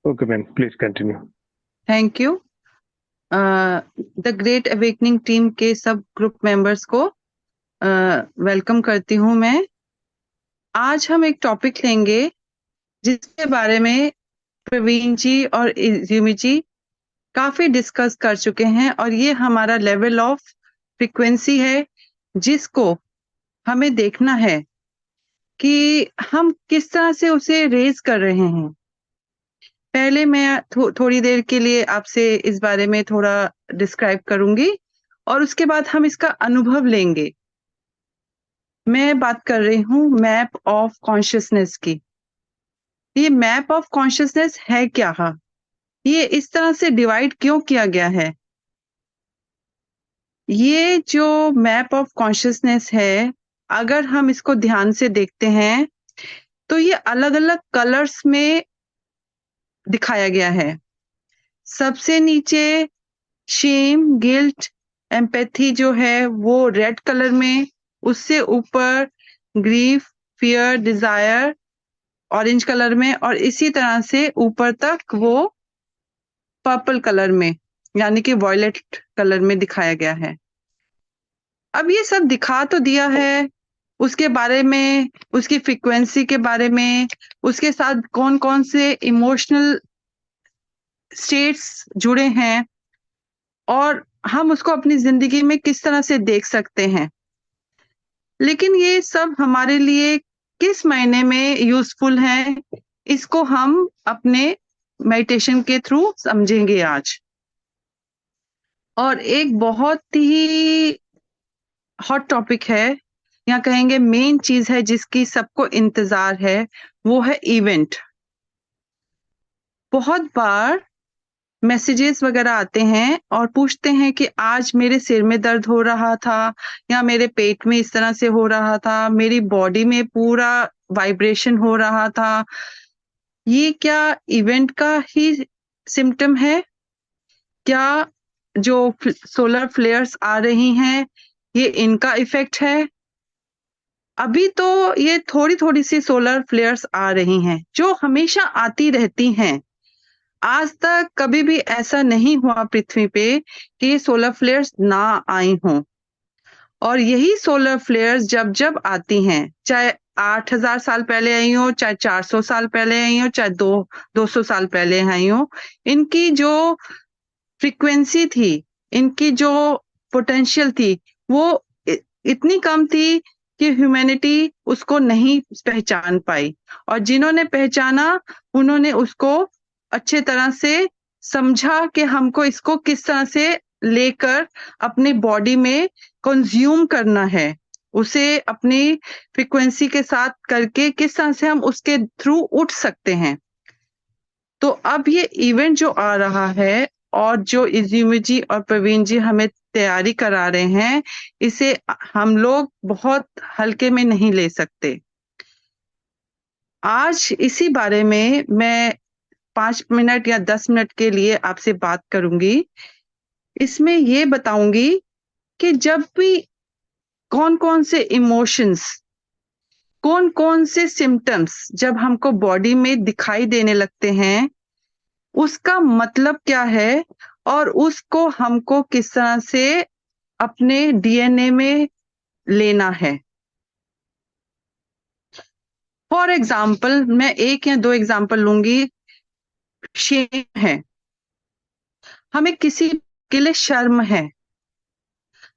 Okay, man, please continue. Thank you. The great awakening team के सब group members को welcome करती हूँ मैं। आज हम एक टॉपिक लेंगे जिसके बारे में प्रवीण जी और यूमी जी काफी डिस्कस कर चुके हैं, और ये हमारा लेवल ऑफ फ्रीक्वेंसी है जिसको हमें देखना है कि हम किस तरह से उसे रेज कर रहे हैं। पहले मैं थोड़ी देर के लिए आपसे इस बारे में थोड़ा डिस्क्राइब करूंगी और उसके बाद हम इसका अनुभव लेंगे। मैं बात कर रही हूँ मैप ऑफ कॉन्शियसनेस की। ये मैप ऑफ कॉन्शियसनेस है क्या? ये इस तरह से डिवाइड क्यों किया गया है? ये जो मैप ऑफ कॉन्शियसनेस है, अगर हम इसको ध्यान से देखते हैं तो ये अलग अलग कलर्स में दिखाया गया है। सबसे नीचे शेम, गिल्ट, एम्पैथी जो है वो रेड कलर में, उससे ऊपर grief, fear, desire orange colour में, और इसी तरह से ऊपर तक वो पर्पल कलर में यानी कि वॉयलेट कलर में दिखाया गया है। अब ये सब दिखा तो दिया है, उसके बारे में, उसकी फ्रीक्वेंसी के बारे में, उसके साथ कौन कौन से इमोशनल स्टेट्स जुड़े हैं और हम उसको अपनी जिंदगी में किस तरह से देख सकते हैं। लेकिन ये सब हमारे लिए किस महीने में यूजफुल है, इसको हम अपने मेडिटेशन के थ्रू समझेंगे आज। और एक बहुत ही हॉट टॉपिक है, या कहेंगे मेन चीज है जिसकी सबको इंतजार है, वो है इवेंट। बहुत बार मैसेजेस वगैरह आते हैं और पूछते हैं कि आज मेरे सिर में दर्द हो रहा था, या मेरे पेट में इस तरह से हो रहा था, मेरी बॉडी में पूरा वाइब्रेशन हो रहा था। ये क्या इवेंट का ही सिम्टम है? क्या जो सोलर फ्लेयर्स आ रही हैं ये इनका इफेक्ट है? अभी तो ये थोड़ी थोड़ी सी सोलर फ्लेयर्स आ रही हैं जो हमेशा आती रहती हैं। आज तक कभी भी ऐसा नहीं हुआ पृथ्वी पे कि ये सोलर फ्लेयर्स ना आई हों। और यही सोलर फ्लेयर्स जब जब आती हैं, चाहे 8,000 साल पहले आई हो, चाहे 400 साल पहले आई हो, चाहे 200 साल पहले आई हो, इनकी जो फ्रीक्वेंसी थी, इनकी जो पोटेंशियल थी, वो इतनी कम थी कि ह्यूमैनिटी उसको नहीं पहचान पाई। और जिन्होंने पहचाना उन्होंने उसको अच्छे तरह से समझा कि हमको इसको किस तरह से लेकर अपनी बॉडी में कंज्यूम करना है, उसे अपनी फ्रीक्वेंसी के साथ करके किस तरह से हम उसके थ्रू उठ सकते हैं। तो अब ये इवेंट जो आ रहा है और जो इज्यूमी जी और प्रवीण जी हमें तैयारी करा रहे हैं, इसे हम लोग बहुत हल्के में नहीं ले सकते। आज इसी बारे में मैं 5 मिनट या 10 मिनट के लिए आपसे बात करूंगी। इसमें ये बताऊंगी कि जब भी कौन कौन से इमोशंस, कौन कौन से सिम्टम्स जब हमको बॉडी में दिखाई देने लगते हैं, उसका मतलब क्या है, और उसको हमको किस तरह से अपने डीएनए में लेना है। फॉर एग्जाम्पल, मैं एक या दो एग्जाम्पल लूंगी। शेम है, हमें किसी के लिए शर्म है,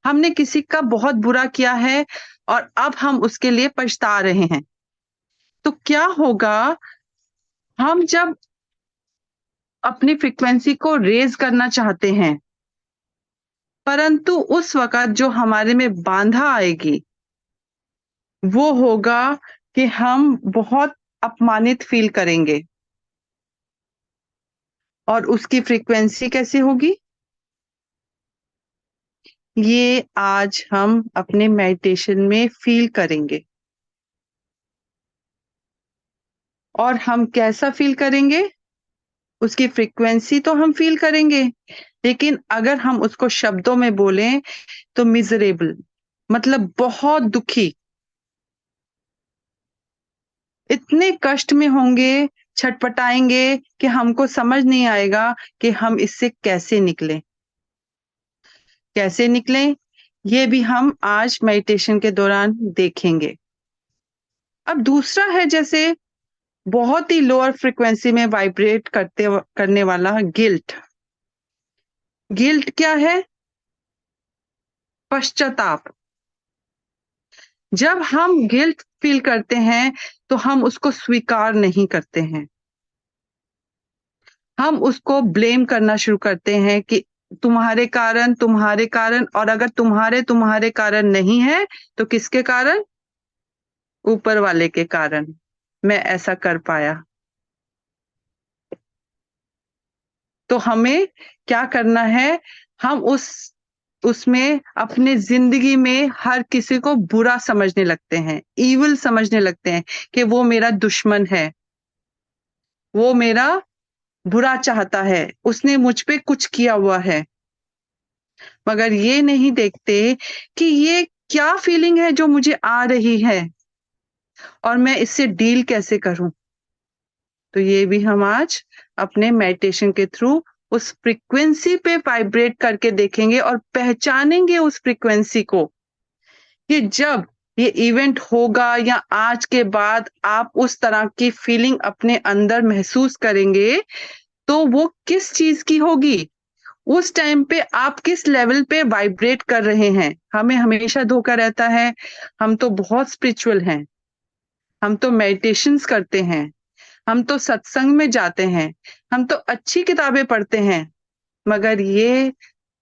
हमने किसी का बहुत बुरा किया है और अब हम उसके लिए पछता रहे हैं। तो क्या होगा, हम जब अपनी फ्रीक्वेंसी को रेज करना चाहते हैं, परंतु उस वक्त जो हमारे में बाधा आएगी वो होगा कि हम बहुत अपमानित फील करेंगे। और उसकी फ्रीक्वेंसी कैसी होगी, ये आज हम अपने मेडिटेशन में फील करेंगे। और हम कैसा फील करेंगे, उसकी फ्रीक्वेंसी तो हम फील करेंगे, लेकिन अगर हम उसको शब्दों में बोलें तो मिजरेबल, मतलब बहुत दुखी, इतने कष्ट में होंगे, छटपटाएंगे कि हमको समझ नहीं आएगा कि हम इससे कैसे निकलें। कैसे निकलें, ये भी हम आज मेडिटेशन के दौरान देखेंगे। अब दूसरा है जैसे बहुत ही लोअर फ्रीक्वेंसी में वाइब्रेट करने वाला गिल्ट। गिल्ट क्या है? पश्चाताप। जब हम गिल्ट फील करते हैं तो हम उसको स्वीकार नहीं करते हैं, हम उसको ब्लेम करना शुरू करते हैं कि तुम्हारे कारण, और अगर तुम्हारे कारण नहीं है तो किसके कारण? ऊपर वाले के कारण मैं ऐसा कर पाया। तो हमें क्या करना है? हम उसमें अपने जिंदगी में हर किसी को बुरा समझने लगते हैं, इविल समझने लगते हैं कि वो मेरा दुश्मन है, वो मेरा बुरा चाहता है, उसने मुझ पे कुछ किया हुआ है। मगर ये नहीं देखते कि ये क्या फीलिंग है जो मुझे आ रही है और मैं इससे डील कैसे करूं। तो ये भी हम आज अपने मेडिटेशन के थ्रू उस फ्रीक्वेंसी पे वाइब्रेट करके देखेंगे और पहचानेंगे उस फ्रीक्वेंसी को कि जब ये इवेंट होगा या आज के बाद आप उस तरह की फीलिंग अपने अंदर महसूस करेंगे तो वो किस चीज की होगी, उस टाइम पे आप किस लेवल पे वाइब्रेट कर रहे हैं। हमें हमेशा धोखा रहता है, हम तो बहुत स्पिरिचुअल हैं, हम तो मेडिटेशंस करते हैं, हम तो सत्संग में जाते हैं, हम तो अच्छी किताबें पढ़ते हैं, मगर ये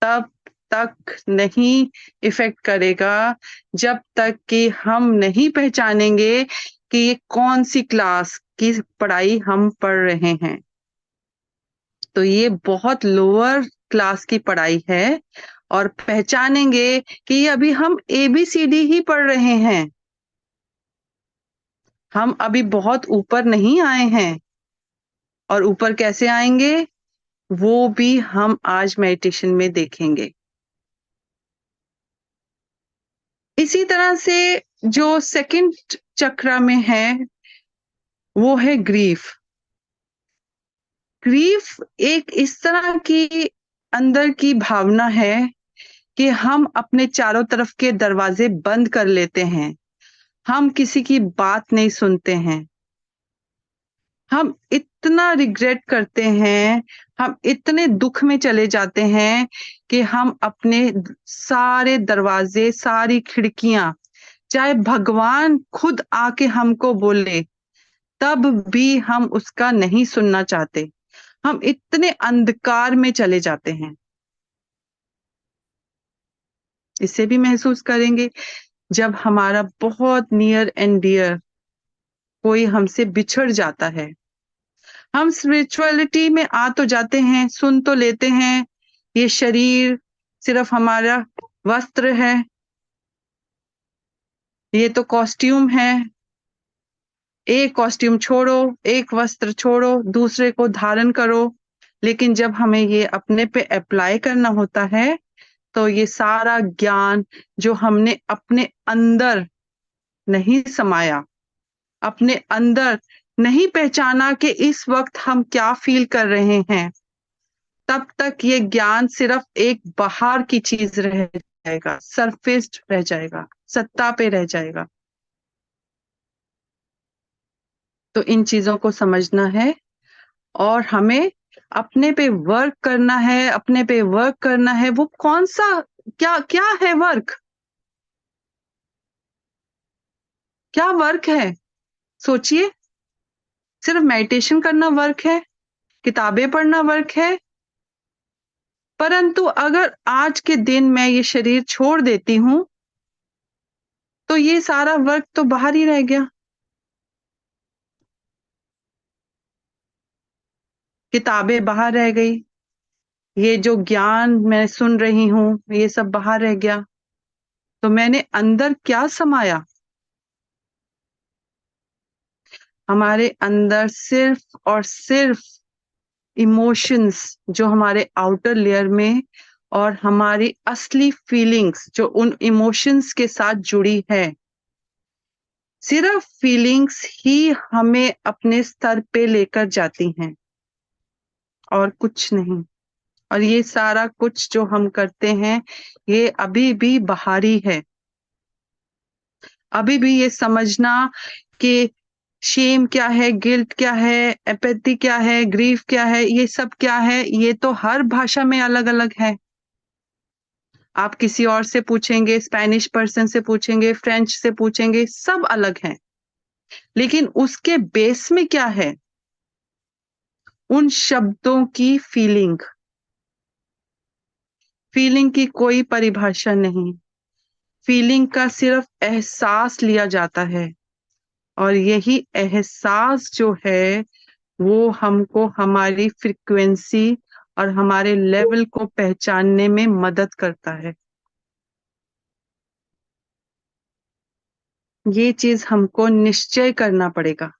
तब तक नहीं इफेक्ट करेगा जब तक कि हम नहीं पहचानेंगे कि ये कौन सी क्लास की पढ़ाई हम पढ़ रहे हैं। तो ये बहुत लोअर क्लास की पढ़ाई है और पहचानेंगे कि ये अभी हम ABCD ही पढ़ रहे हैं, हम अभी बहुत ऊपर नहीं आए हैं। और ऊपर कैसे आएंगे वो भी हम आज मेडिटेशन में देखेंगे। इसी तरह से जो सेकंड चक्र में है वो है ग्रीफ। ग्रीफ एक इस तरह की अंदर की भावना है कि हम अपने चारों तरफ के दरवाजे बंद कर लेते हैं, हम किसी की बात नहीं सुनते हैं, हम इतना रिग्रेट करते हैं, हम इतने दुख में चले जाते हैं कि हम अपने सारे दरवाजे, सारी खिड़कियां, चाहे भगवान खुद आके हमको बोले तब भी हम उसका नहीं सुनना चाहते, हम इतने अंधकार में चले जाते हैं। इसे भी महसूस करेंगे जब हमारा बहुत नियर एंड डियर कोई हमसे बिछड़ जाता है। हम स्पिरिचुअलिटी में आ तो जाते हैं, सुन तो लेते हैं, ये शरीर सिर्फ हमारा वस्त्र है, ये तो कॉस्ट्यूम है, एक कॉस्ट्यूम छोड़ो, एक वस्त्र छोड़ो, दूसरे को धारण करो। लेकिन जब हमें ये अपने पे अप्लाई करना होता है तो ये सारा ज्ञान जो हमने अपने अंदर नहीं समाया, अपने अंदर नहीं पहचाना कि इस वक्त हम क्या फील कर रहे हैं, तब तक ये ज्ञान सिर्फ एक बाहर की चीज रह जाएगा, सरफेस्ड रह जाएगा, सत्ता पे रह जाएगा। तो इन चीजों को समझना है और हमें अपने पे वर्क करना है, अपने पे वर्क करना है। वो कौन सा, क्या क्या है वर्क, क्या वर्क है? सोचिए, सिर्फ मेडिटेशन करना वर्क है, किताबें पढ़ना वर्क है। परंतु अगर आज के दिन मैं ये शरीर छोड़ देती हूं तो ये सारा वर्क तो बाहर ही रह गया। किताबें बाहर रह गई, ये जो ज्ञान मैं सुन रही हूँ ये सब बाहर रह गया। तो मैंने अंदर क्या समाया? हमारे अंदर सिर्फ और सिर्फ इमोशंस जो हमारे आउटर लेयर में, और हमारी असली फीलिंग्स जो उन इमोशंस के साथ जुड़ी है। सिर्फ फीलिंग्स ही हमें अपने स्तर पे लेकर जाती हैं और कुछ नहीं। और ये सारा कुछ जो हम करते हैं, ये अभी भी बाहरी है। अभी भी ये समझना कि शेम क्या है, गिल्ट क्या है, एपैथी क्या है, ग्रीफ क्या है, ये सब क्या है, ये तो हर भाषा में अलग-अलग है। आप किसी और से पूछेंगे, स्पेनिश पर्सन से पूछेंगे, फ्रेंच से पूछेंगे, सब अलग हैं। लेकिन उसके बेस में क्या है? उन शब्दों की फीलिंग। फीलिंग की कोई परिभाषा नहीं। फीलिंग का सिर्फ एहसास लिया जाता है और यही एहसास जो है वो हमको हमारी फ्रीक्वेंसी और हमारे लेवल को पहचानने में मदद करता है। ये चीज हमको निश्चय करना पड़ेगा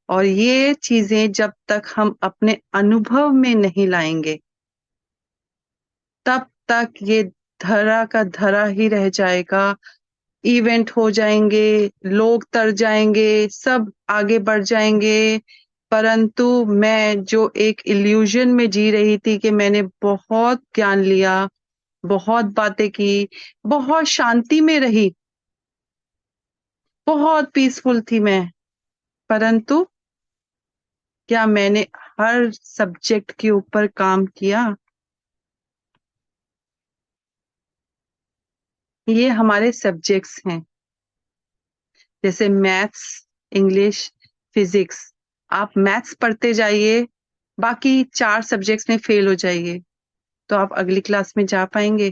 और ये चीजें जब तक हम अपने अनुभव में नहीं लाएंगे तब तक ये धरा का धरा ही रह जाएगा। इवेंट हो जाएंगे, लोग तर जाएंगे, सब आगे बढ़ जाएंगे, परंतु मैं जो एक इल्यूजन में जी रही थी कि मैंने बहुत ज्ञान लिया, बहुत बातें की, बहुत शांति में रही, बहुत पीसफुल थी मैं, परंतु क्या मैंने हर सब्जेक्ट के ऊपर काम किया? ये हमारे सब्जेक्ट्स हैं, जैसे मैथ्स, इंग्लिश, फिजिक्स। आप मैथ्स पढ़ते जाइए, बाकी 4 सब्जेक्ट्स में फेल हो जाइए, तो आप अगली क्लास में जा पाएंगे?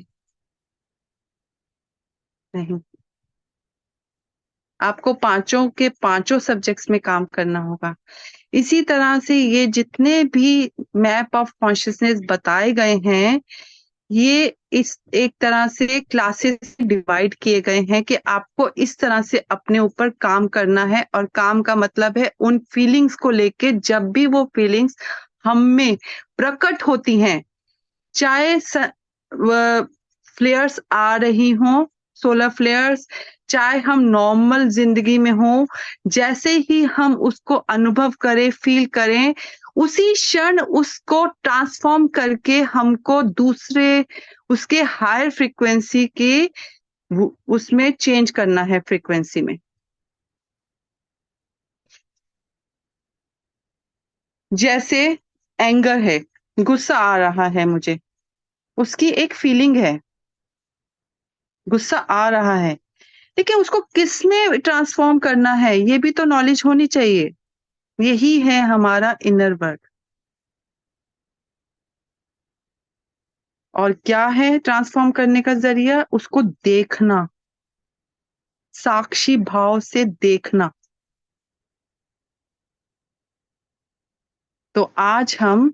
नहीं। आपको पांचों के पांचों सब्जेक्ट्स में काम करना होगा। इसी तरह से ये जितने भी मैप ऑफ कॉन्शियसनेस बताए गए हैं, ये इस एक तरह से क्लासेस डिवाइड किए गए हैं कि आपको इस तरह से अपने ऊपर काम करना है। और काम का मतलब है उन फीलिंग्स को लेके, जब भी वो फीलिंग्स हम में प्रकट होती हैं, चाहे फ्लेयर्स आ रही हों, सोलर फ्लेयर्स, चाहे हम नॉर्मल जिंदगी में हों, जैसे ही हम उसको अनुभव करें, फील करें, उसी क्षण उसको ट्रांसफॉर्म करके हमको दूसरे उसके हायर फ्रीक्वेंसी के उसमें चेंज करना है, फ्रीक्वेंसी में। जैसे एंगर है, गुस्सा आ रहा है मुझे, उसकी एक फीलिंग है, गुस्सा आ रहा है, लेकिन उसको किस में ट्रांसफॉर्म करना है ये भी तो नॉलेज होनी चाहिए। यही है हमारा इनर वर्क। और क्या है ट्रांसफॉर्म करने का जरिया? उसको देखना, साक्षी भाव से देखना। तो आज हम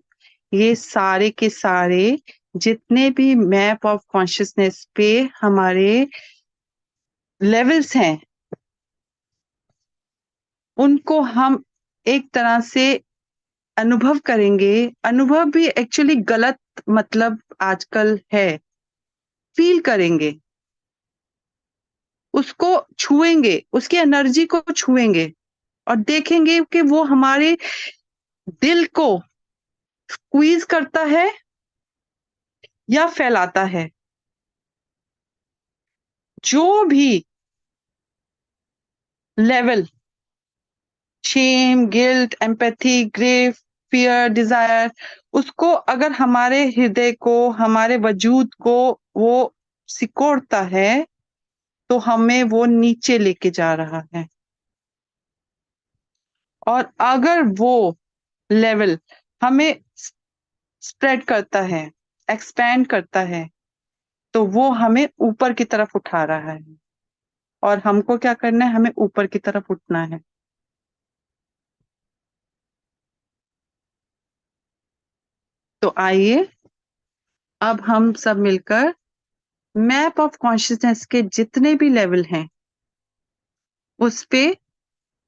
ये सारे के सारे जितने भी मैप ऑफ कॉन्शियसनेस पे हमारे लेवल्स हैं, उनको हम एक तरह से अनुभव करेंगे। अनुभव भी एक्चुअली गलत मतलब आजकल है। फील करेंगे, उसको छुएंगे, उसकी एनर्जी को छुएंगे और देखेंगे कि वो हमारे दिल को स्क्वीज करता है या फैलाता है। जो भी level, shame, guilt, empathy, grief, fear, desire, उसको अगर हमारे हृदय को, हमारे वजूद को वो सिकोड़ता है, तो हमें वो नीचे लेके जा रहा है। और अगर वो लेवल हमें स्प्रेड करता है, एक्सपैंड करता है, तो वो हमें ऊपर की तरफ उठा रहा है। और हमको क्या करना है? हमें ऊपर की तरफ उठना है। तो आइए अब हम सब मिलकर मैप ऑफ कॉन्शियसनेस के जितने भी लेवल हैं उस पे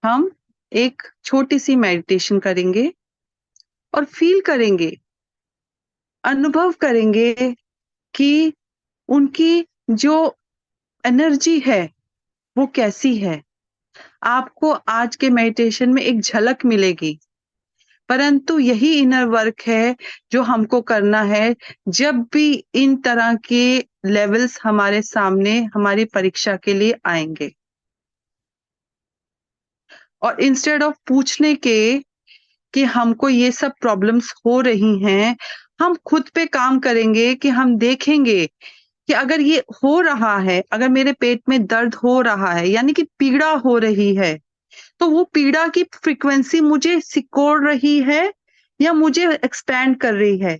हम एक छोटी सी मेडिटेशन करेंगे और फील करेंगे, अनुभव करेंगे कि उनकी जो एनर्जी है वो कैसी है। आपको आज के मेडिटेशन में एक झलक मिलेगी, परंतु यही इनर वर्क है जो हमको करना है जब भी इन तरह के लेवल्स हमारे सामने हमारी परीक्षा के लिए आएंगे। और इंस्टेड ऑफ पूछने के कि हमको ये सब प्रॉब्लम्स हो रही हैं, हम खुद पे काम करेंगे कि हम देखेंगे कि अगर ये हो रहा है, अगर मेरे पेट में दर्द हो रहा है, यानी कि पीड़ा हो रही है, तो वो पीड़ा की फ्रीक्वेंसी मुझे सिकोड़ रही है या मुझे एक्सपैंड कर रही है।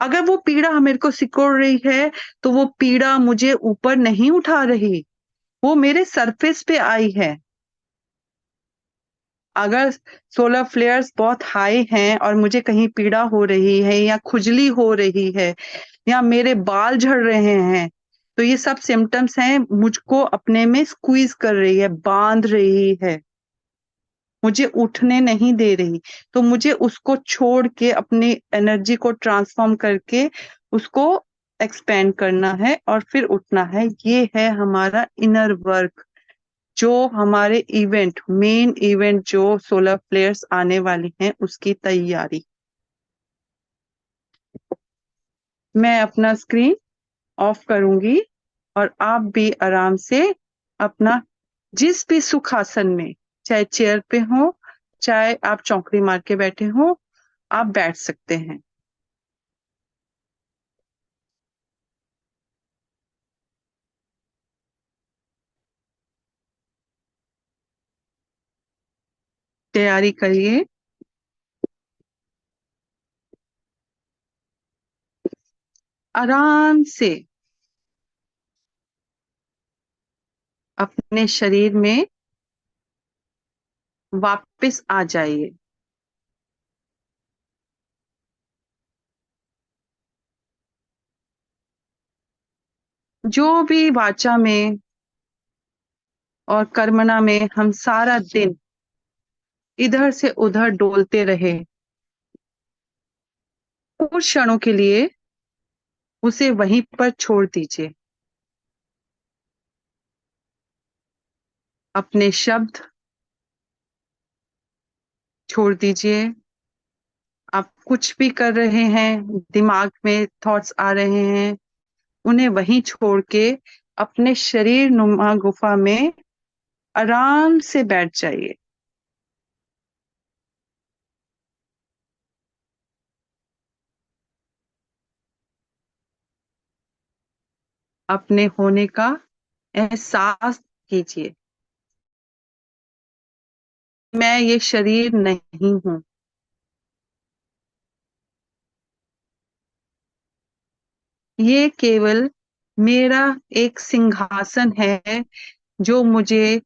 अगर वो पीड़ा मेरे को सिकोड़ रही है, तो वो पीड़ा मुझे ऊपर नहीं उठा रही, वो मेरे सरफेस पे आई है। अगर सोलर फ्लेयर्स बहुत हाई हैं और मुझे कहीं पीड़ा हो रही है या खुजली हो रही है या मेरे बाल झड़ रहे हैं, तो ये सब सिम्टम्स हैं, मुझको अपने में स्क्वीज कर रही है, बांध रही है, मुझे उठने नहीं दे रही। तो मुझे उसको छोड़ के अपनी एनर्जी को ट्रांसफॉर्म करके उसको एक्सपेंड करना है और फिर उठना है। ये है हमारा इनर वर्क, जो हमारे इवेंट, मेन इवेंट जो सोलर फ्लेयर्स आने वाली हैं उसकी तैयारी। मैं अपना स्क्रीन ऑफ करूंगी और आप भी आराम से अपना जिस भी सुखासन में, चाहे चेयर पे हो, चाहे आप चौकड़ी मार के बैठे हो, आप बैठ सकते हैं। तैयारी करिए। आराम से अपने शरीर में वापस आ जाइए। जो भी वाचा में और कर्मणा में हम सारा दिन इधर से उधर डोलते रहे, कुछ क्षणों के लिए उसे वहीं पर छोड़ दीजिए। अपने शब्द छोड़ दीजिए। आप कुछ भी कर रहे हैं, दिमाग में थॉट्स आ रहे हैं, उन्हें वहीं छोड़ के अपने शरीर नुमा गुफा में आराम से बैठ जाइए। अपने होने का एहसास कीजिए। मैं ये शरीर नहीं हूं। ये केवल मेरा एक सिंहासन है जो मुझे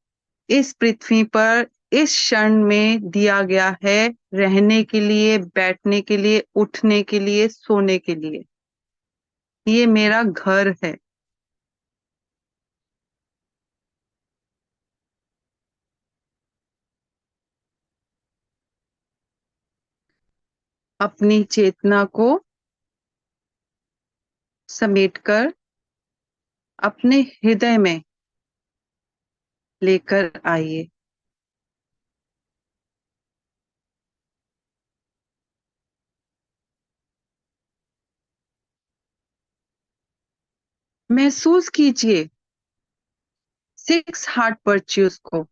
इस पृथ्वी पर इस क्षण में दिया गया है, रहने के लिए, बैठने के लिए, उठने के लिए, सोने के लिए। ये मेरा घर है। अपनी चेतना को समेटकर अपने हृदय में लेकर आइए। महसूस कीजिए 6 हार्ट वर्च्यूज को,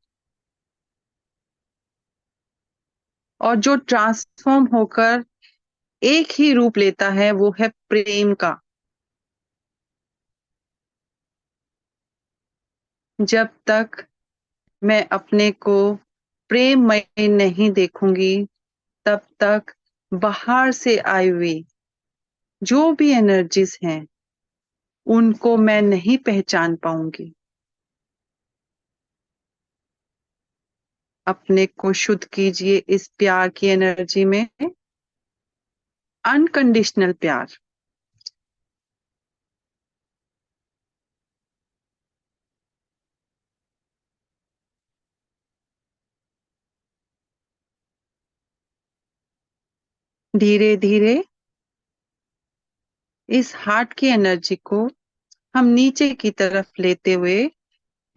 और जो ट्रांसफॉर्म होकर एक ही रूप लेता है वो है प्रेम का। जब तक मैं अपने को प्रेममय नहीं देखूंगी, तब तक बाहर से आई हुई जो भी एनर्जीज हैं उनको मैं नहीं पहचान पाऊंगी। अपने को शुद्ध कीजिए इस प्यार की एनर्जी में, अनकंडीशनल प्यार। धीरे धीरे इस हार्ट की एनर्जी को हम नीचे की तरफ लेते हुए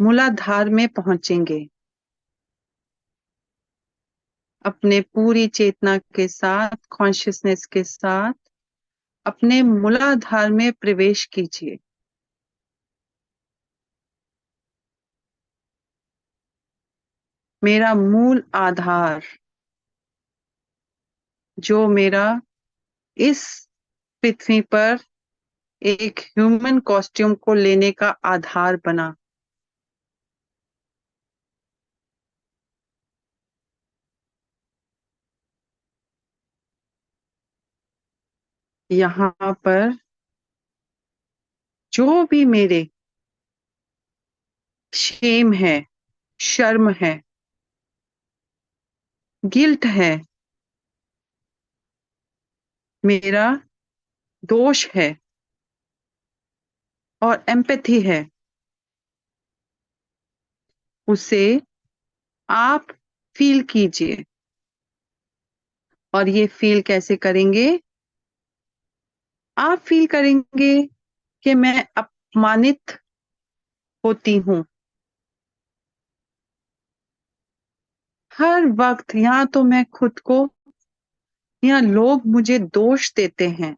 मूलाधार में पहुंचेंगे। अपने पूरी चेतना के साथ, कॉन्शियसनेस के साथ अपने मूलाधार में प्रवेश कीजिए। मेरा मूल आधार, जो मेरा इस पृथ्वी पर एक ह्यूमन कॉस्ट्यूम को लेने का आधार बना। यहाँ पर जो भी मेरे शेम है, शर्म है, गिल्ट है, मेरा दोष है और एम्पैथी है, उसे आप फील कीजिए। और ये फील कैसे करेंगे? आप फील करेंगे कि मैं अपमानित होती हूँ हर वक्त। यहाँ तो मैं खुद को, यहाँ लोग मुझे दोष देते हैं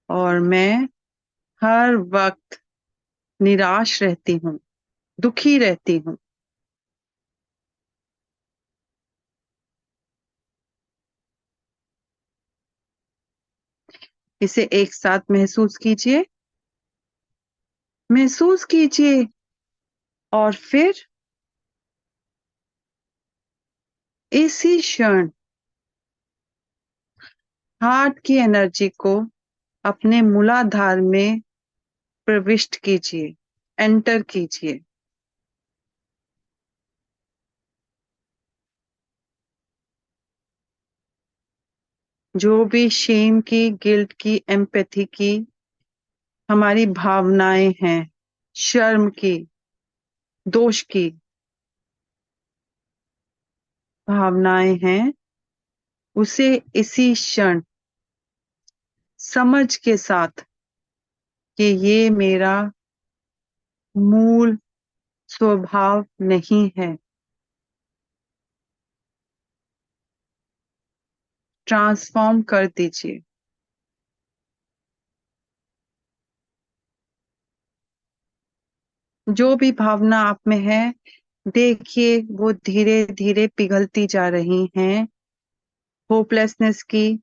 और मैं हर वक्त निराश रहती हूँ, दुखी रहती हूँ। इसे एक साथ महसूस कीजिए, महसूस कीजिए। और फिर इसी क्षण हार्ट की एनर्जी को अपने मूलाधार में प्रविष्ट कीजिए, एंटर कीजिए। जो भी शेम की, गिल्ट की, एम्पैथी की हमारी भावनाएं हैं, शर्म की, दोष की भावनाएं हैं, उसे इसी क्षण समझ के साथ कि ये मेरा मूल स्वभाव नहीं है, ट्रांसफॉर्म कर दीजिए। जो भी भावना आप में है, देखिए वो धीरे धीरे पिघलती जा रही हैं। होपलेसनेस की,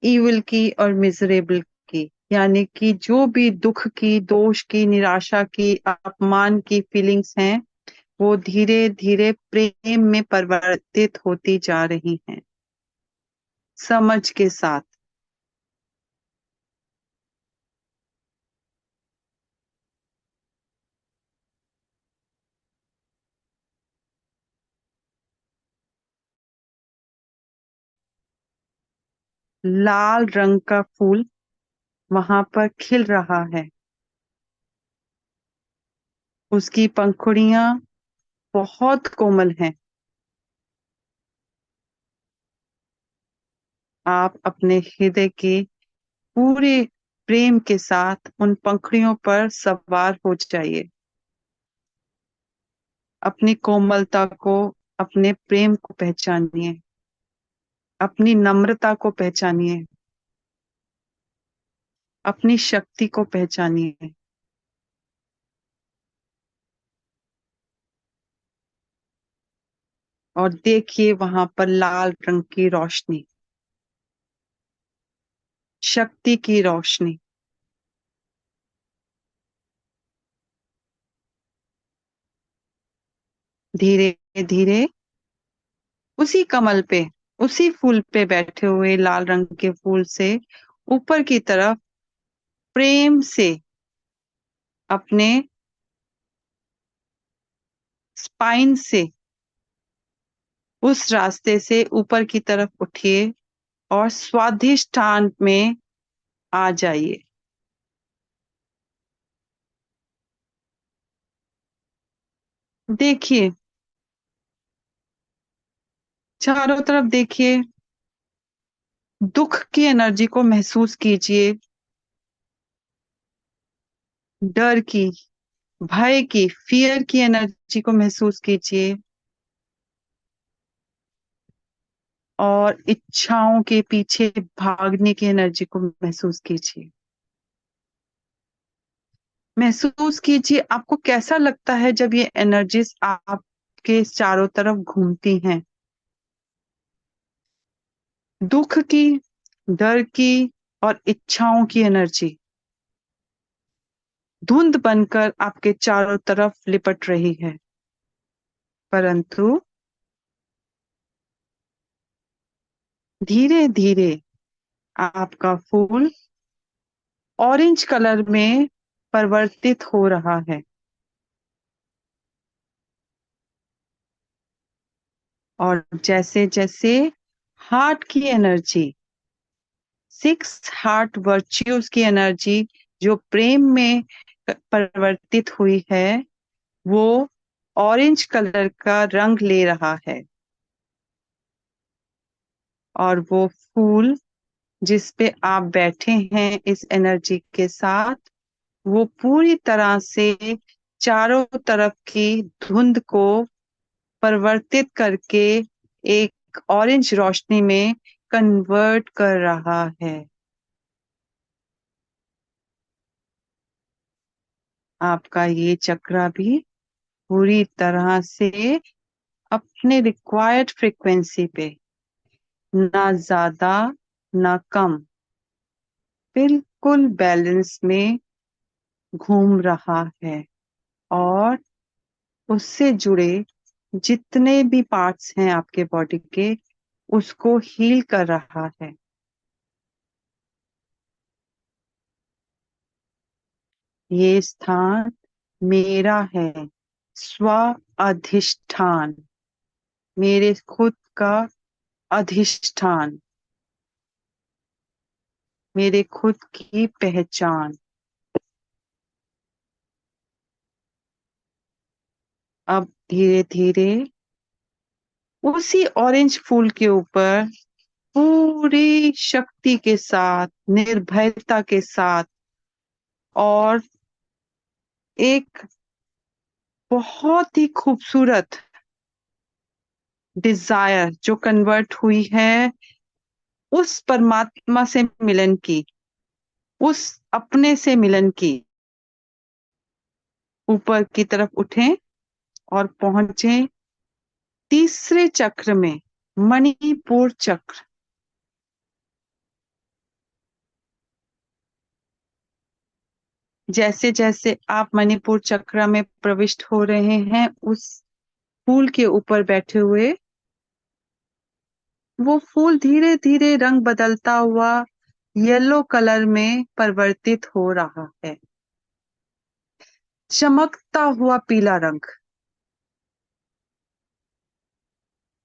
ईविल की और मिजरेबल की, यानी कि जो भी दुख की, दोष की, निराशा की, अपमान की फीलिंग्स हैं, वो धीरे धीरे प्रेम में परिवर्तित होती जा रही हैं, समझ के साथ। लाल रंग का फूल वहां पर खिल रहा है। उसकी पंखुड़ियां बहुत कोमल हैं। आप अपने हृदय के पूरे प्रेम के साथ उन पंखुड़ियों पर सवार हो जाइए। अपनी कोमलता को, अपने प्रेम को पहचानिए, अपनी नम्रता को पहचानिए, अपनी शक्ति को पहचानिए। और देखिए वहां पर लाल रंग की रोशनी, शक्ति की रोशनी धीरे धीरे उसी कमल पे, उसी फूल पे बैठे हुए लाल रंग के फूल से ऊपर की तरफ प्रेम से अपने स्पाइन से उस रास्ते से ऊपर की तरफ उठिए और स्वाधिष्ठान में आ जाइए। देखिए, चारों तरफ देखिए, दुख की एनर्जी को महसूस कीजिए, डर की, भय की, फियर की एनर्जी को महसूस कीजिए। और इच्छाओं के पीछे भागने की एनर्जी को महसूस कीजिए। महसूस कीजिए आपको कैसा लगता है जब ये एनर्जीज आपके चारों तरफ घूमती हैं। दुख की, डर की और इच्छाओं की एनर्जी धुंध बनकर आपके चारों तरफ लिपट रही है। परंतु धीरे धीरे आपका फूल ऑरेंज कलर में परिवर्तित हो रहा है। और जैसे जैसे हार्ट की एनर्जी, सिक्स हार्ट वर्च्यूज की एनर्जी जो प्रेम में परिवर्तित हुई है, वो ऑरेंज कलर का रंग ले रहा है। और वो फूल जिस पे आप बैठे हैं इस एनर्जी के साथ, वो पूरी तरह से चारों तरफ की धुंध को परिवर्तित करके एक ऑरेंज रोशनी में कन्वर्ट कर रहा है। आपका ये चक्रा भी पूरी तरह से अपने रिक्वायर्ड फ्रीक्वेंसी पे, ना ज्यादा ना कम, बिल्कुल बैलेंस में घूम रहा है। और उससे जुड़े जितने भी पार्ट्स हैं आपके बॉडी के, उसको हील कर रहा है। ये स्थान मेरा है, स्व अधिष्ठान, मेरे खुद का अधिष्ठान, मेरे खुद की पहचान। अब धीरे धीरे उसी ऑरेंज फूल के ऊपर पूरी शक्ति के साथ, निर्भयता के साथ और एक बहुत ही खूबसूरत डिजायर जो कन्वर्ट हुई है उस परमात्मा से मिलन की, उस अपने से मिलन की, ऊपर की तरफ उठें और पहुंचे तीसरे चक्र में, मणिपुर चक्र। जैसे जैसे आप मणिपुर चक्र में प्रविष्ट हो रहे हैं, उस फूल के ऊपर बैठे हुए, वो फूल धीरे धीरे रंग बदलता हुआ येलो कलर में परिवर्तित हो रहा है। चमकता हुआ पीला रंग,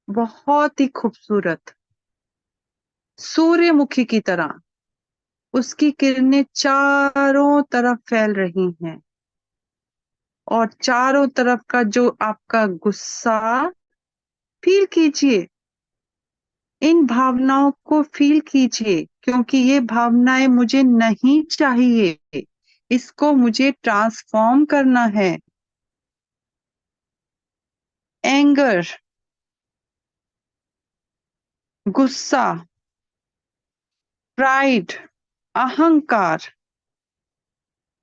बहुत ही खूबसूरत, सूर्यमुखी की तरह उसकी किरणें चारों तरफ फैल रही हैं। और चारों तरफ का जो आपका गुस्सा, फील कीजिए, इन भावनाओं को फील कीजिए, क्योंकि ये भावनाएं मुझे नहीं चाहिए, इसको मुझे ट्रांसफॉर्म करना है। एंगर, गुस्सा, प्राइड, अहंकार,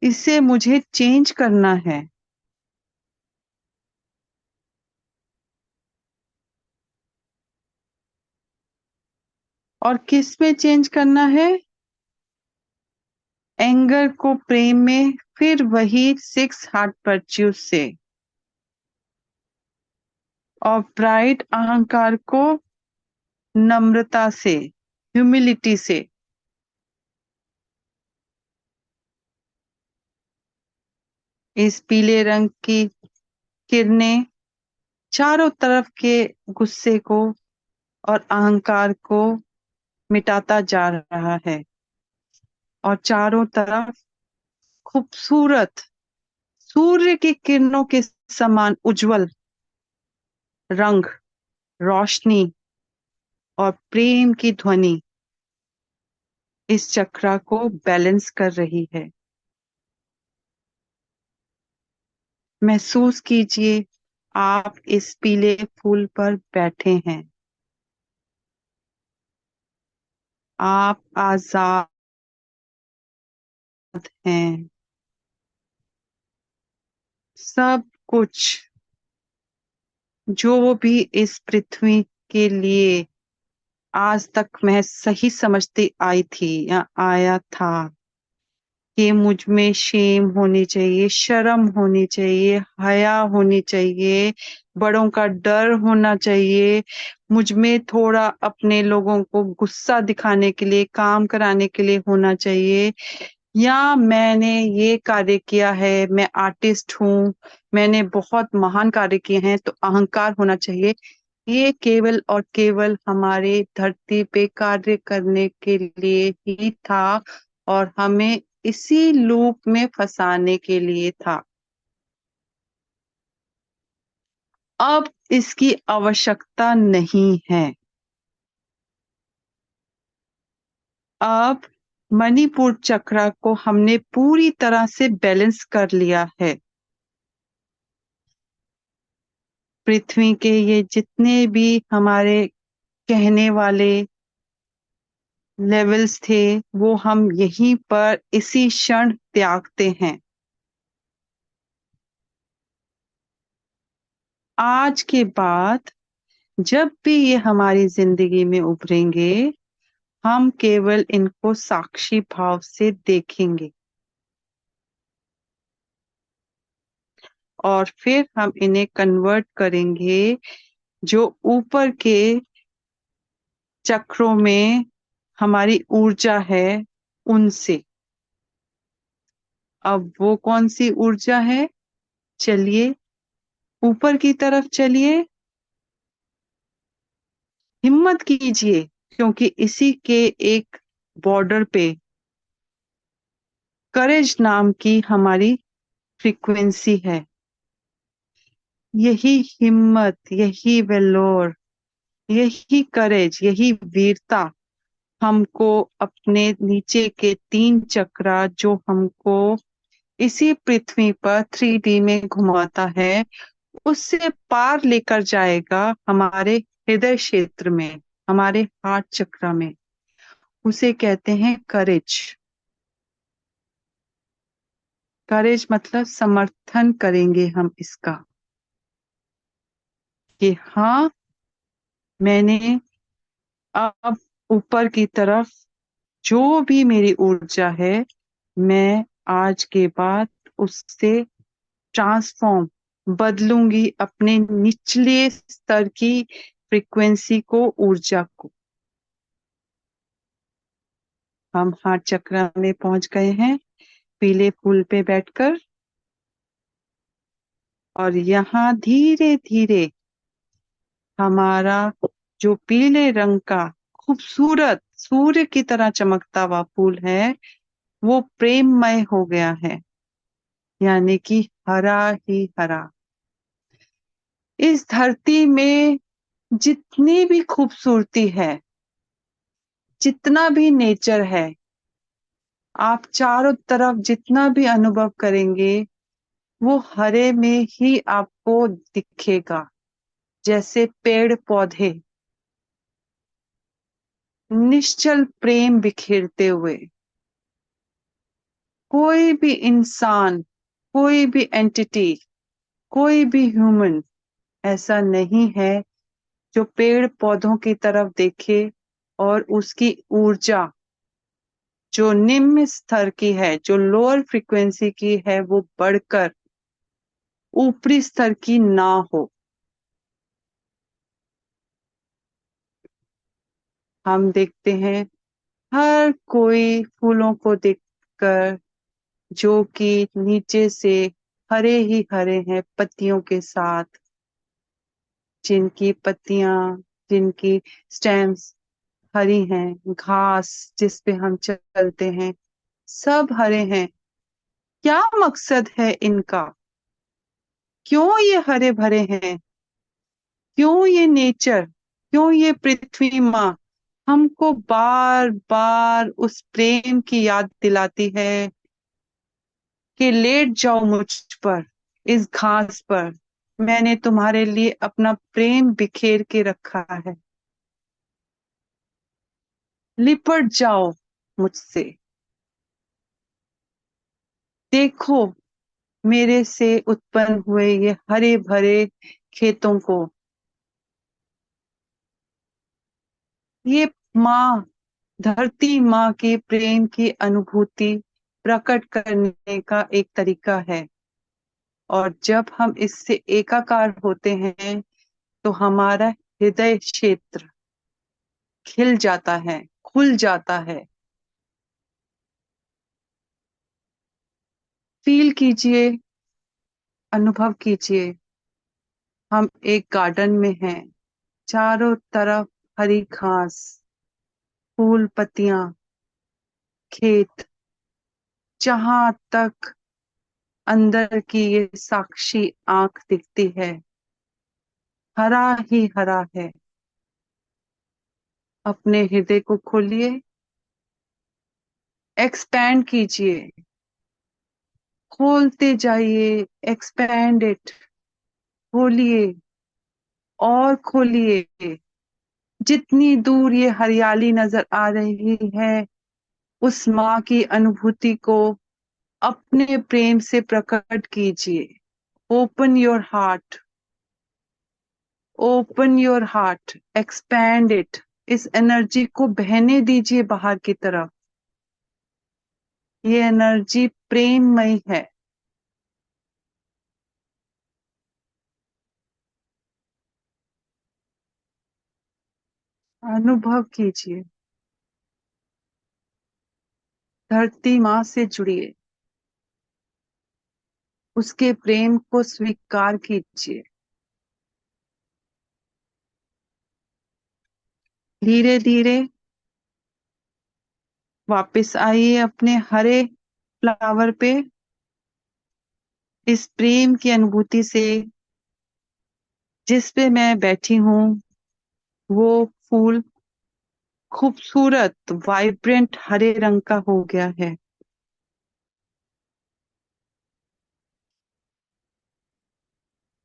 इसे मुझे चेंज करना है। और किस में चेंज करना है? एंगर को प्रेम में, फिर वही सिक्स हार्ट वर्च्यूज से। और प्राइड, अहंकार को नम्रता से, ह्यूमिलिटी से। इस पीले रंग की किरणें चारों तरफ के गुस्से को और अहंकार को मिटाता जा रहा है। और चारों तरफ खूबसूरत सूर्य की किरणों के समान उज्जवल रंग, रोशनी और प्रेम की ध्वनि इस चक्रा को बैलेंस कर रही है। महसूस कीजिए आप इस पीले फूल पर बैठे हैं। आप आजाद हैं। सब कुछ जो भी इस पृथ्वी के लिए आज तक मैं सही समझती आई थी या आया था कि मुझ में शेम होनी चाहिए, शर्म होनी चाहिए, हया होनी चाहिए, बड़ों का डर होना चाहिए, मुझ में थोड़ा अपने लोगों को गुस्सा दिखाने के लिए, काम कराने के लिए होना चाहिए, या मैंने ये कार्य किया है, मैं आर्टिस्ट हूँ, मैंने बहुत महान कार्य किए हैं तो अहंकार होना चाहिए। ये केवल और केवल हमारे धरती पे कार्य करने के लिए ही था और हमें इसी लूप में फंसाने के लिए था। अब इसकी आवश्यकता नहीं है। अब मणिपुर चक्र को हमने पूरी तरह से बैलेंस कर लिया है। पृथ्वी के ये जितने भी हमारे कहने वाले लेवल्स थे वो हम यहीं पर इसी क्षण त्यागते हैं। आज के बाद जब भी ये हमारी जिंदगी में उभरेंगे हम केवल इनको साक्षी भाव से देखेंगे और फिर हम इन्हें कन्वर्ट करेंगे जो ऊपर के चक्रों में हमारी ऊर्जा है उनसे। अब वो कौन सी ऊर्जा है? चलिए ऊपर की तरफ चलिए, हिम्मत कीजिए, क्योंकि इसी के एक बॉर्डर पे करेज नाम की हमारी फ्रीक्वेंसी है। यही हिम्मत, यही वेलोर, यही करेज, यही वीरता हमको अपने नीचे के 3 चक्रा जो हमको इसी पृथ्वी पर 3D में घुमाता है उससे पार लेकर जाएगा हमारे हृदय क्षेत्र में, हमारे हार्ट चक्रा में। उसे कहते हैं करेज। करेज मतलब समर्थन करेंगे हम इसका कि हाँ मैंने अब ऊपर की तरफ जो भी मेरी ऊर्जा है मैं आज के बाद उससे ट्रांसफॉर्म बदलूंगी अपने निचले स्तर की फ्रीक्वेंसी को, ऊर्जा को। हम हार्ट चक्र में पहुंच गए हैं पीले फूल पे बैठकर और यहाँ धीरे धीरे हमारा जो पीले रंग का खूबसूरत सूर्य की तरह चमकता हुआ फूल है वो प्रेममय हो गया है, यानी कि हरा ही हरा। इस धरती में जितनी भी खूबसूरती है, जितना भी नेचर है, आप चारों तरफ जितना भी अनुभव करेंगे वो हरे में ही आपको दिखेगा। जैसे पेड़ पौधे निश्चल प्रेम बिखेरते हुए, कोई भी इंसान, कोई भी एंटिटी, कोई भी ह्यूमन ऐसा नहीं है जो पेड़ पौधों की तरफ देखे और उसकी ऊर्जा जो निम्न स्तर की है, जो लोअर फ्रीक्वेंसी की है, वो बढ़कर ऊपरी स्तर की ना हो। हम देखते हैं हर कोई फूलों को देखकर जो कि नीचे से हरे ही हरे हैं पत्तियों के साथ, जिनकी पत्तियां, जिनकी स्टेम्स हरी हैं, घास जिस पे हम चलते हैं सब हरे हैं। क्या मकसद है इनका? क्यों ये हरे भरे हैं? क्यों ये नेचर, क्यों ये पृथ्वी माँ हमको बार बार उस प्रेम की याद दिलाती है कि लेट जाओ मुझ पर, इस घास पर, मैंने तुम्हारे लिए अपना प्रेम बिखेर के रखा है। लिपट जाओ मुझसे, देखो मेरे से उत्पन्न हुए ये हरे भरे खेतों को। ये माँ, धरती माँ के प्रेम की अनुभूति प्रकट करने का एक तरीका है। और जब हम इससे एकाकार होते हैं तो हमारा हृदय क्षेत्र खिल जाता है, खुल जाता है। फील कीजिए, अनुभव कीजिए, हम एक गार्डन में हैं, चारों तरफ हरी घास, फूल, पत्तियां, खेत, जहां तक अंदर की ये साक्षी आंख दिखती है, हरा ही हरा है। अपने हृदय को खोलिए, एक्सपैंड कीजिए, खोलते जाइए, एक्सपैंड इट, खोलिए और खोलिए। जितनी दूर ये हरियाली नजर आ रही है, उस माँ की अनुभूति को अपने प्रेम से प्रकट कीजिए। Open your heart, open your heart, expand it. इस एनर्जी को बहने दीजिए बाहर की तरफ। ये एनर्जी प्रेममय है। अनुभव कीजिए, धरती माँ से जुड़िए, उसके प्रेम को स्वीकार कीजिए। धीरे धीरे वापस आइए अपने हरे फ्लावर पे। इस प्रेम की अनुभूति से जिस पे मैं बैठी हूँ, वो फूल खूबसूरत वाइब्रेंट हरे रंग का हो गया है।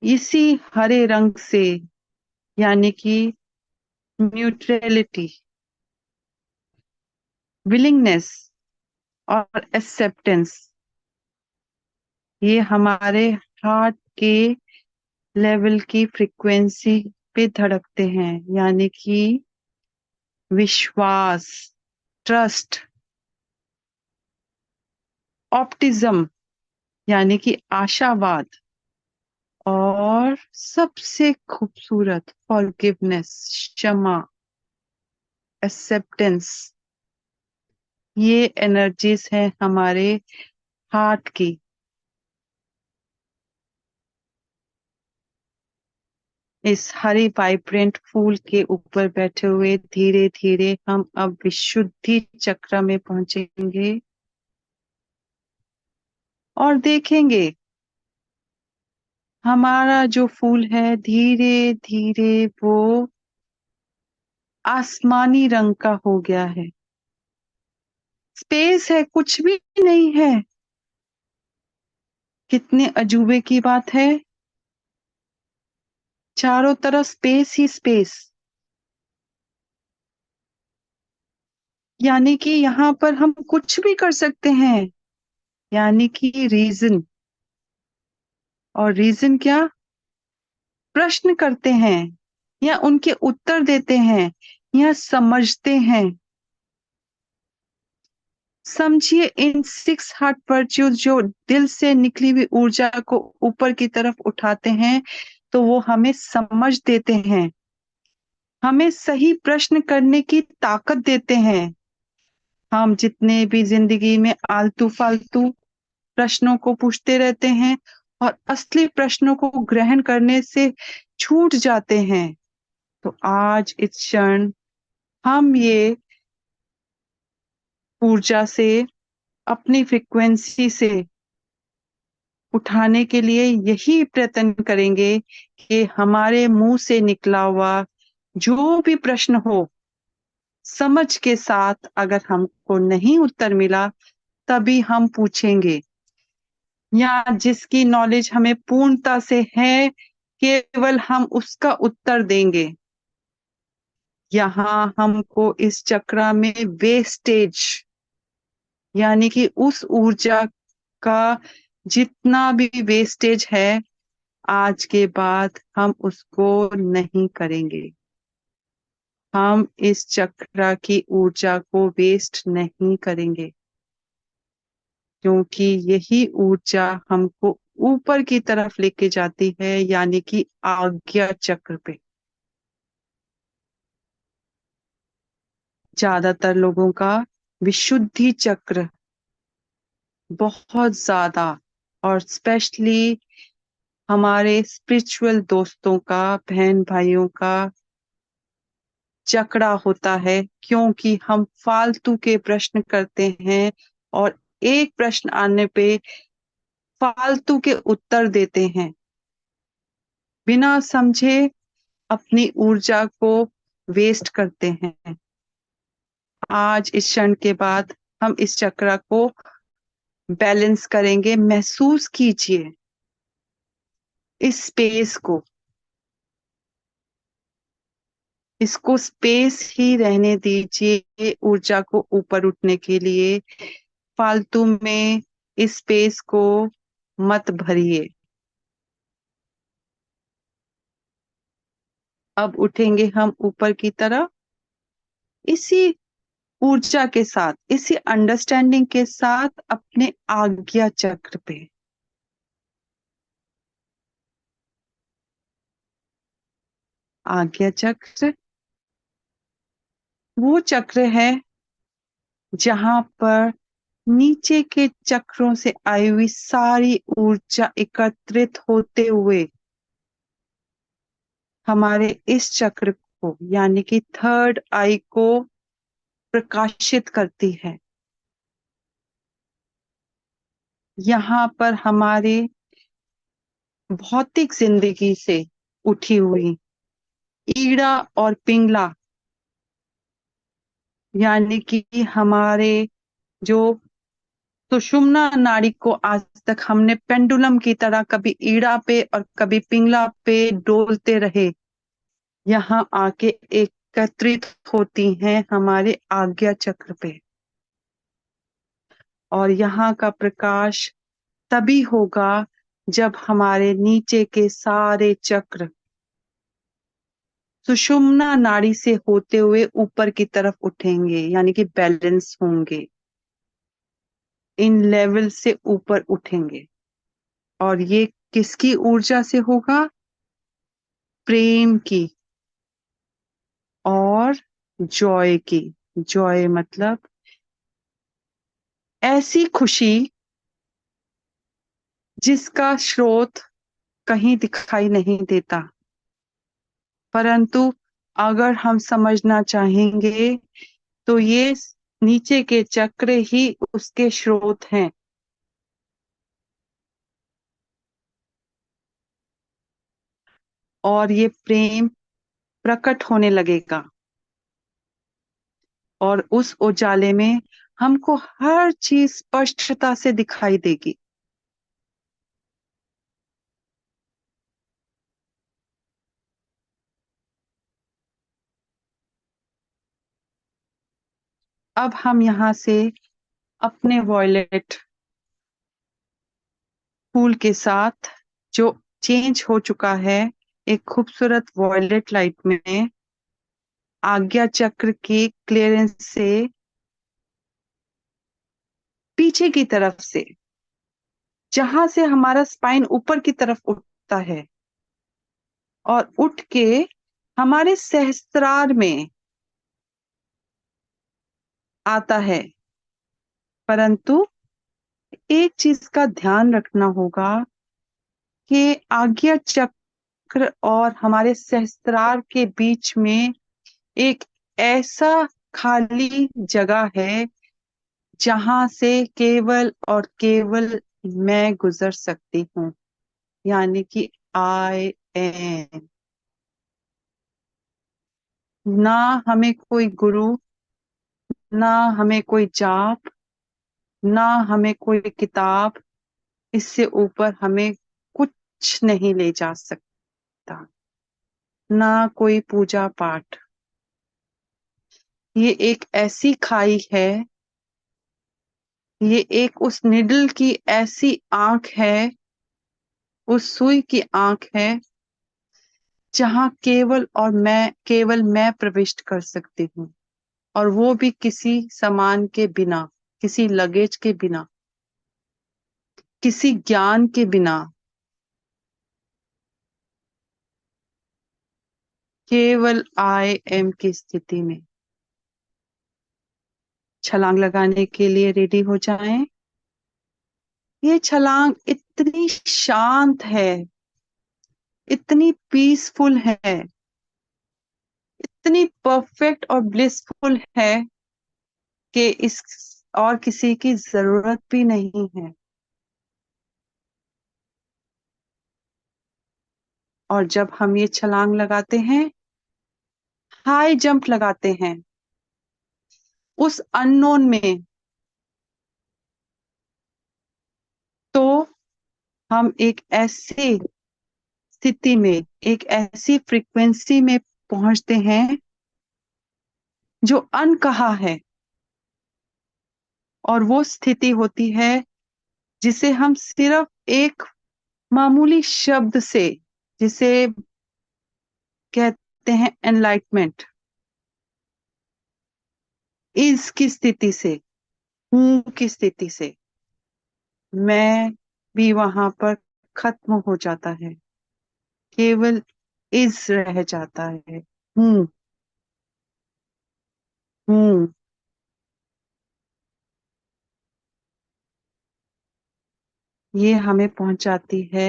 इसी हरे रंग से, यानी कि न्यूट्रलिटी, विलिंगनेस और एक्सेप्टेंस, ये हमारे हार्ट के लेवल की फ्रीक्वेंसी पे धड़कते हैं। यानी कि विश्वास, ट्रस्ट, ऑप्टिज्म, यानी कि आशावाद, और सबसे खूबसूरत फॉरगिवनेस, क्षमा, एक्सेप्टेंस। ये एनर्जीज हैं हमारे हार्ट की। इस हरे वाइब्रेंट फूल के ऊपर बैठे हुए धीरे धीरे हम अब विशुद्धि चक्र में पहुंचेंगे और देखेंगे हमारा जो फूल है धीरे धीरे वो आसमानी रंग का हो गया है। स्पेस है, कुछ भी नहीं है। कितने अजूबे की बात है, चारों तरफ स्पेस ही स्पेस। यानी कि यहाँ पर हम कुछ भी कर सकते हैं। यानी कि रीजन, और रीजन क्या, प्रश्न करते हैं या उनके उत्तर देते हैं या समझते हैं। समझिए, इन 6 हार्ट वर्च्यूज जो दिल से निकली हुई ऊर्जा को ऊपर की तरफ उठाते हैं, तो वो हमें समझ देते हैं, हमें सही प्रश्न करने की ताकत देते हैं। हम जितने भी जिंदगी में आलतू फालतू प्रश्नों को पूछते रहते हैं और असली प्रश्नों को ग्रहण करने से छूट जाते हैं, तो आज इस क्षण हम ये ऊर्जा से, अपनी फ्रिक्वेंसी से उठाने के लिए यही प्रयत्न करेंगे कि हमारे मुंह से निकला हुआ जो भी प्रश्न हो, समझ के साथ, अगर हमको नहीं उत्तर मिला तभी हम पूछेंगे, या जिसकी नॉलेज हमें पूर्णता से है केवल हम उसका उत्तर देंगे। यहाँ हमको इस चक्र में वेस्टेज, यानी कि उस ऊर्जा का जितना भी वेस्टेज है, आज के बाद हम उसको नहीं करेंगे। हम इस चक्र की ऊर्जा को वेस्ट नहीं करेंगे, क्योंकि यही ऊर्जा हमको ऊपर की तरफ लेके जाती है, यानी कि आज्ञा चक्र पे। ज्यादातर लोगों का विशुद्धि चक्र बहुत ज्यादा, और स्पेशली हमारे स्पिरिचुअल दोस्तों का, बहन भाइयों का जकड़ा होता है, क्योंकि हम फालतू के प्रश्न करते हैं और एक प्रश्न आने पे फालतू के उत्तर देते हैं, बिना समझे अपनी ऊर्जा को वेस्ट करते हैं। आज इस क्षण के बाद हम इस चक्र को बैलेंस करेंगे। महसूस कीजिए इस स्पेस को, इसको स्पेस ही रहने दीजिए ऊर्जा को ऊपर उठने के लिए। फालतू में इस स्पेस को मत भरिए। अब उठेंगे हम ऊपर की तरफ, इसी ऊर्जा के साथ, इसी अंडरस्टैंडिंग के साथ अपने आज्ञा चक्र पे। आज्ञा चक्र वो चक्र है जहां पर नीचे के चक्रों से आई हुई सारी ऊर्जा एकत्रित होते हुए हमारे इस चक्र को, यानी कि थर्ड आई को प्रकाशित करती है। यहाँ पर हमारे भौतिक जिंदगी से उठी हुई ईड़ा और पिंगला, यानी कि हमारे जो सुषुम्ना नाड़ी को आज तक हमने पेंडुलम की तरह कभी ईड़ा पे और कभी पिंगला पे डोलते रहे, यहाँ आके एकत्रित होती हैं हमारे आज्ञा चक्र पे। और यहाँ का प्रकाश तभी होगा जब हमारे नीचे के सारे चक्र सुषुम्ना नाड़ी से होते हुए ऊपर की तरफ उठेंगे, यानी कि बैलेंस होंगे, इन लेवल से ऊपर उठेंगे। और ये किसकी ऊर्जा से होगा? प्रेम की और जॉय की। जॉय मतलब ऐसी खुशी जिसका स्रोत कहीं दिखाई नहीं देता, परंतु अगर हम समझना चाहेंगे तो ये नीचे के चक्र ही उसके स्रोत हैं। और ये प्रेम प्रकट होने लगेगा और उस उजाले में हमको हर चीज स्पष्टता से दिखाई देगी। अब हम यहाँ से अपने वॉयलेट फूल के साथ, जो चेंज हो चुका है एक खूबसूरत वॉयलेट लाइट में, आज्ञा चक्र की क्लियरेंस से पीछे की तरफ से, जहां से हमारा स्पाइन ऊपर की तरफ उठता है और उठ के हमारे सहस्त्रार में आता है। परंतु एक चीज का ध्यान रखना होगा कि आज्ञा चक्र और हमारे सहस्त्रार के बीच में एक ऐसा खाली जगह है जहां से केवल और केवल मैं गुजर सकती हूँ, यानी कि आई एम। ना हमें कोई गुरु, ना हमें कोई जाप, ना हमें कोई किताब, इससे ऊपर हमें कुछ नहीं ले जा सकता, ना कोई पूजा पाठ। ये एक ऐसी खाई है, ये एक उस निडल की ऐसी आंख है, उस सुई की आंख है, जहां केवल मैं प्रविष्ट कर सकती हूँ, और वो भी किसी सामान के बिना, किसी लगेज के बिना, किसी ज्ञान के बिना, केवल आई एम की स्थिति में। छलांग लगाने के लिए रेडी हो जाएं। ये छलांग इतनी शांत है, इतनी पीसफुल है, इतनी परफेक्ट और ब्लिसफुल है कि इस और किसी की जरूरत भी नहीं है। और जब हम ये छलांग लगाते हैं, हाई जंप लगाते हैं उस अननोन में, तो हम एक ऐसी स्थिति में, एक ऐसी फ्रीक्वेंसी में पहुंचते हैं जो अनकहा है। और वो स्थिति होती है जिसे हम सिर्फ एक मामूली शब्द से, जिसे कहते हैं एनलाइटमेंट, इज की स्थिति से, हूं की स्थिति से, मैं भी वहां पर खत्म हो जाता है, केवल इज रह जाता है। हूं, हूं। ये हमें पहुंचाती है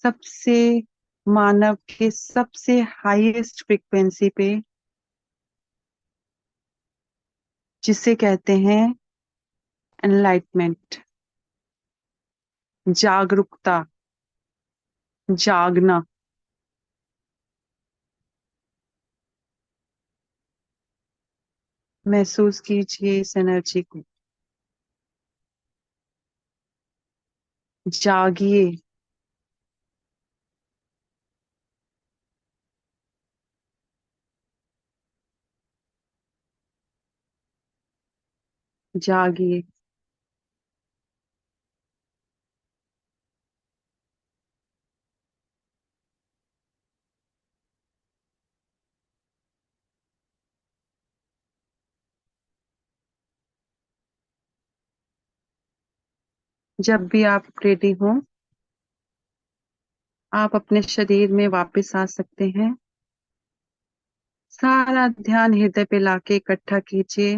सबसे, मानव के सबसे हाईएस्ट फ्रीक्वेंसी पे, जिसे कहते हैं एनलाइटमेंट, जागरूकता, जागना। महसूस कीजिए इस एनर्जी को। जागिए। जागिए। जब भी आप रेडी हो, आप अपने शरीर में वापस आ सकते हैं। सारा ध्यान हृदय पे लाके इकट्ठा कीजिए,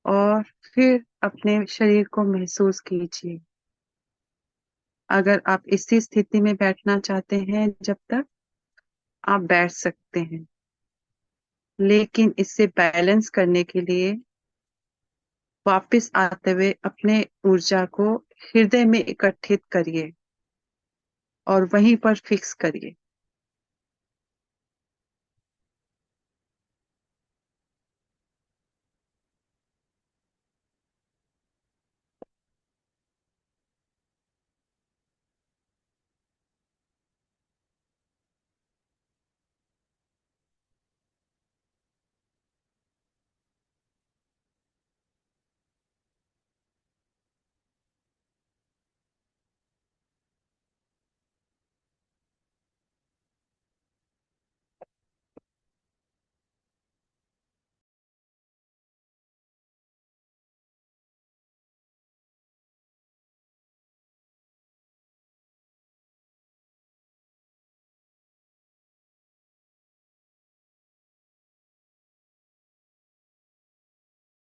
और फिर अपने शरीर को महसूस कीजिए। अगर आप इसी स्थिति में बैठना चाहते हैं जब तक, आप बैठ सकते हैं, लेकिन इससे बैलेंस करने के लिए वापस आते हुए अपने ऊर्जा को हृदय में इकट्ठित करिए और वहीं पर फिक्स करिए।